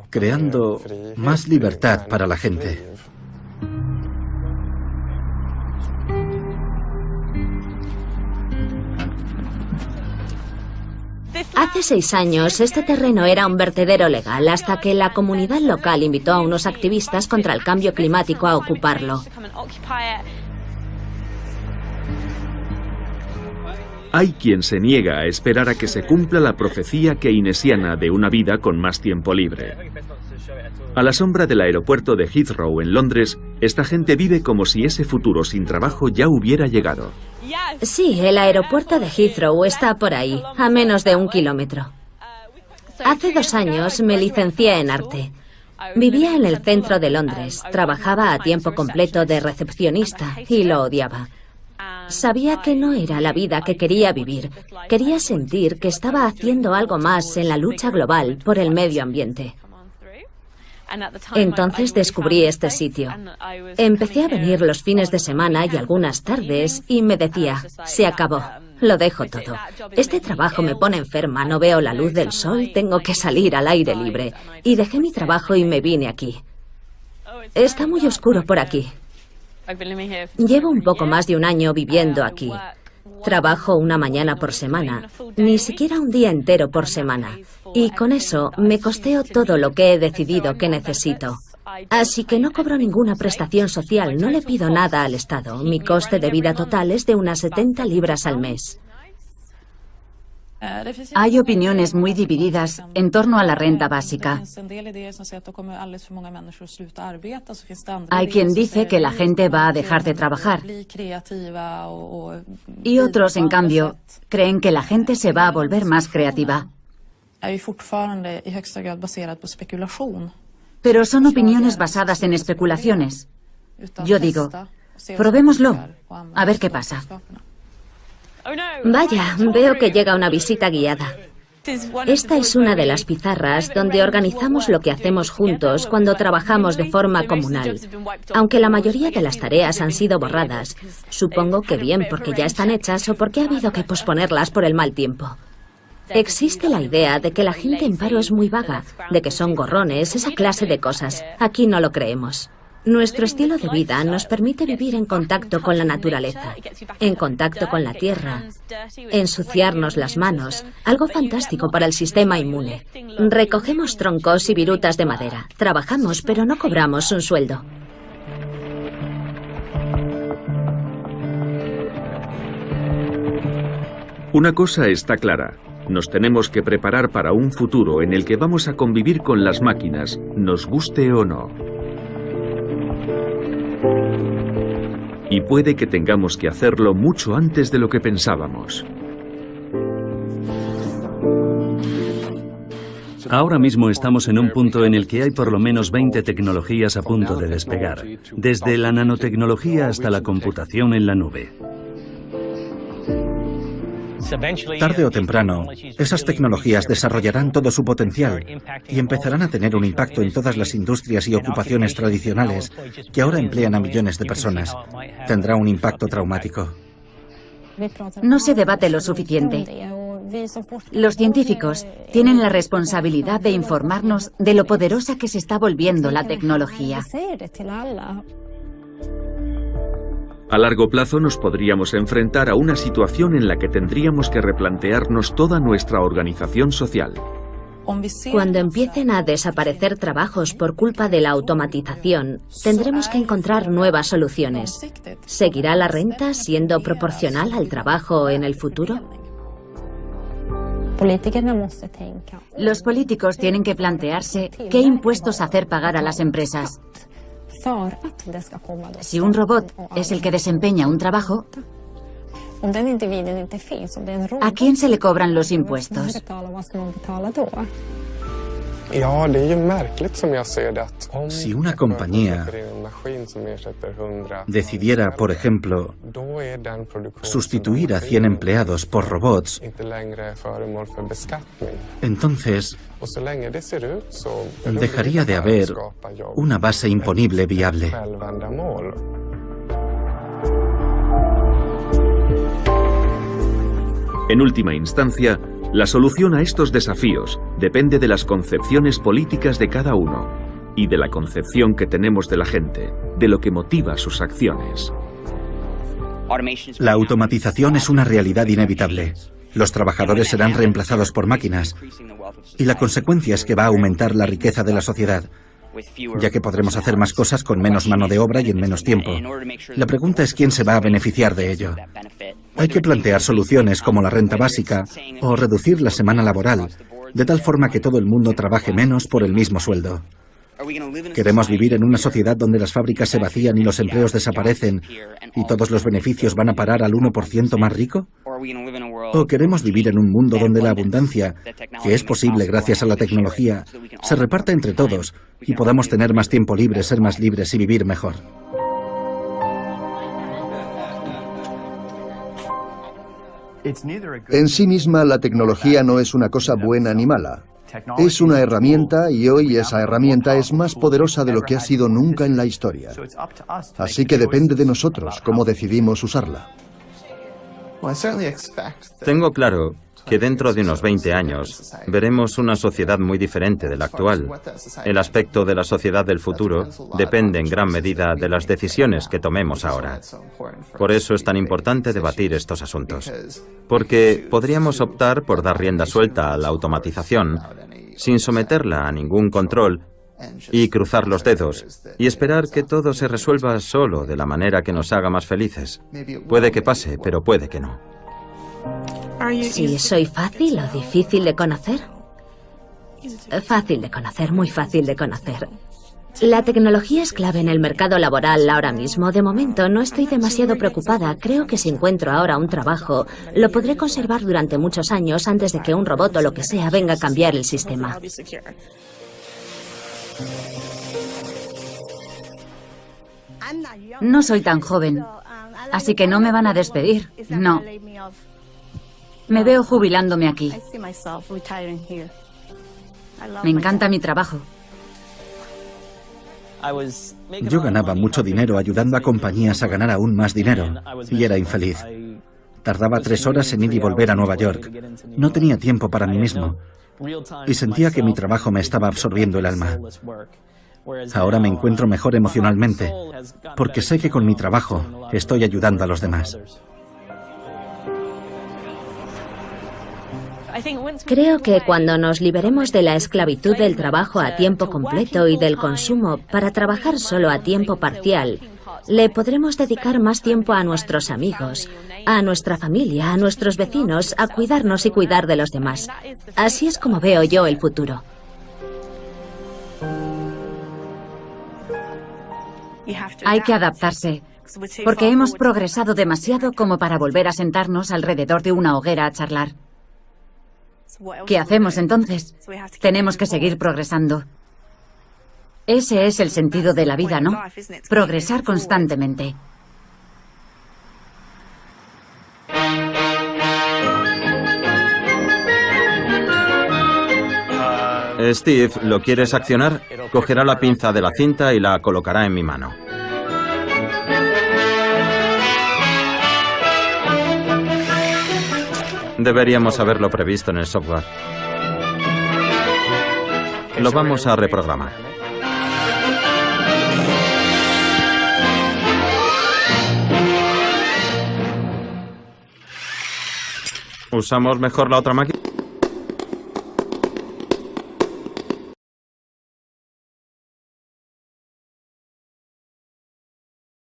creando más libertad para la gente. Hace 6 años, este terreno era un vertedero legal hasta que la comunidad local invitó a unos activistas contra el cambio climático a ocuparlo. Hay quien se niega a esperar a que se cumpla la profecía keynesiana de una vida con más tiempo libre. A la sombra del aeropuerto de Heathrow en Londres, esta gente vive como si ese futuro sin trabajo ya hubiera llegado. Sí, el aeropuerto de Heathrow está por ahí, a menos de 1 kilómetro. Hace 2 años me licencié en arte. Vivía en el centro de Londres, trabajaba a tiempo completo de recepcionista y lo odiaba. Sabía que no era la vida que quería vivir. Quería sentir que estaba haciendo algo más en la lucha global por el medio ambiente. Entonces descubrí este sitio. Empecé a venir los fines de semana y algunas tardes y me decía, se acabó, lo dejo todo. Este trabajo me pone enferma, no veo la luz del sol, tengo que salir al aire libre. Y dejé mi trabajo y me vine aquí. Está muy oscuro por aquí. Llevo un poco más de 1 año viviendo aquí. Trabajo 1 mañana por semana, ni siquiera un día entero por semana. Y con eso me costeo todo lo que he decidido que necesito. Así que no cobro ninguna prestación social, no le pido nada al Estado. Mi coste de vida total es de unas 70 libras al mes. Hay opiniones muy divididas en torno a la renta básica. Hay quien dice que la gente va a dejar de trabajar. Y otros, en cambio, creen que la gente se va a volver más creativa. Pero son opiniones basadas en especulaciones. Yo digo, probémoslo, a ver qué pasa. Vaya, veo que llega una visita guiada. Esta es una de las pizarras donde organizamos lo que hacemos juntos cuando trabajamos de forma comunal. Aunque la mayoría de las tareas han sido borradas, supongo que bien porque ya están hechas o porque ha habido que posponerlas por el mal tiempo. Existe la idea de que la gente en paro es muy vaga, de que son gorrones, esa clase de cosas. Aquí no lo creemos. Nuestro estilo de vida nos permite vivir en contacto con la naturaleza, en contacto con la tierra, ensuciarnos las manos, algo fantástico para el sistema inmune. Recogemos troncos y virutas de madera, trabajamos pero no cobramos un sueldo. Una cosa está clara. Nos tenemos que preparar para un futuro en el que vamos a convivir con las máquinas, nos guste o no. Y puede que tengamos que hacerlo mucho antes de lo que pensábamos. Ahora mismo estamos en un punto en el que hay por lo menos 20 tecnologías a punto de despegar, desde la nanotecnología hasta la computación en la nube. Tarde o temprano, esas tecnologías desarrollarán todo su potencial y empezarán a tener un impacto en todas las industrias y ocupaciones tradicionales que ahora emplean a millones de personas. Tendrá un impacto traumático. No se debate lo suficiente. Los científicos tienen la responsabilidad de informarnos de lo poderosa que se está volviendo la tecnología. A largo plazo nos podríamos enfrentar a una situación en la que tendríamos que replantearnos toda nuestra organización social. Cuando empiecen a desaparecer trabajos por culpa de la automatización, tendremos que encontrar nuevas soluciones. ¿Seguirá la renta siendo proporcional al trabajo en el futuro? Los políticos tienen que plantearse qué impuestos hacer pagar a las empresas. Si un robot es el que desempeña un trabajo, ¿A quién se le cobran los impuestos? Si una compañía decidiera, por ejemplo, sustituir a 100 empleados por robots, entonces dejaría de haber una base imponible viable. En última instancia, la solución a estos desafíos depende de las concepciones políticas de cada uno y de la concepción que tenemos de la gente, de lo que motiva sus acciones. La automatización es una realidad inevitable. Los trabajadores serán reemplazados por máquinas y la consecuencia es que va a aumentar la riqueza de la sociedad, ya que podremos hacer más cosas con menos mano de obra y en menos tiempo. La pregunta es quién se va a beneficiar de ello. Hay que plantear soluciones como la renta básica o reducir la semana laboral, de tal forma que todo el mundo trabaje menos por el mismo sueldo. ¿Queremos vivir en una sociedad donde las fábricas se vacían y los empleos desaparecen y todos los beneficios van a parar al 1% más rico? ¿O queremos vivir en un mundo donde la abundancia, que es posible gracias a la tecnología, se reparta entre todos y podamos tener más tiempo libre, ser más libres y vivir mejor? En sí misma, la tecnología no es una cosa buena ni mala. Es una herramienta y hoy esa herramienta es más poderosa de lo que ha sido nunca en la historia. Así que depende de nosotros cómo decidimos usarla. Tengo claro que dentro de unos 20 años veremos una sociedad muy diferente de la actual. El aspecto de la sociedad del futuro depende en gran medida de las decisiones que tomemos ahora. Por eso es tan importante debatir estos asuntos. Porque podríamos optar por dar rienda suelta a la automatización sin someterla a ningún control y cruzar los dedos y esperar que todo se resuelva solo de la manera que nos haga más felices. Puede que pase, pero puede que no. ¿Si soy fácil o difícil de conocer? Fácil de conocer, muy fácil de conocer. La tecnología es clave en el mercado laboral ahora mismo. De momento no estoy demasiado preocupada. Creo que si encuentro ahora un trabajo, lo podré conservar durante muchos años antes de que un robot o lo que sea venga a cambiar el sistema. No soy tan joven, así que no me van a despedir, no. Me veo jubilándome aquí. Me encanta mi trabajo. Yo ganaba mucho dinero ayudando a compañías a ganar aún más dinero y era infeliz. Tardaba 3 horas en ir y volver a Nueva York. No tenía tiempo para mí mismo y sentía que mi trabajo me estaba absorbiendo el alma. Ahora me encuentro mejor emocionalmente porque sé que con mi trabajo estoy ayudando a los demás. Creo que cuando nos liberemos de la esclavitud del trabajo a tiempo completo y del consumo para trabajar solo a tiempo parcial, le podremos dedicar más tiempo a nuestros amigos, a nuestra familia, a nuestros vecinos, a cuidarnos y cuidar de los demás. Así es como veo yo el futuro. Hay que adaptarse, porque hemos progresado demasiado como para volver a sentarnos alrededor de una hoguera a charlar. ¿Qué hacemos entonces? Tenemos que seguir progresando. Ese es el sentido de la vida, ¿no? Progresar constantemente. Steve, ¿lo quieres accionar? Cogerá la pinza de la cinta y la colocará en mi mano. Deberíamos haberlo previsto en el software. Lo vamos a reprogramar. ¿Usamos mejor la otra máquina?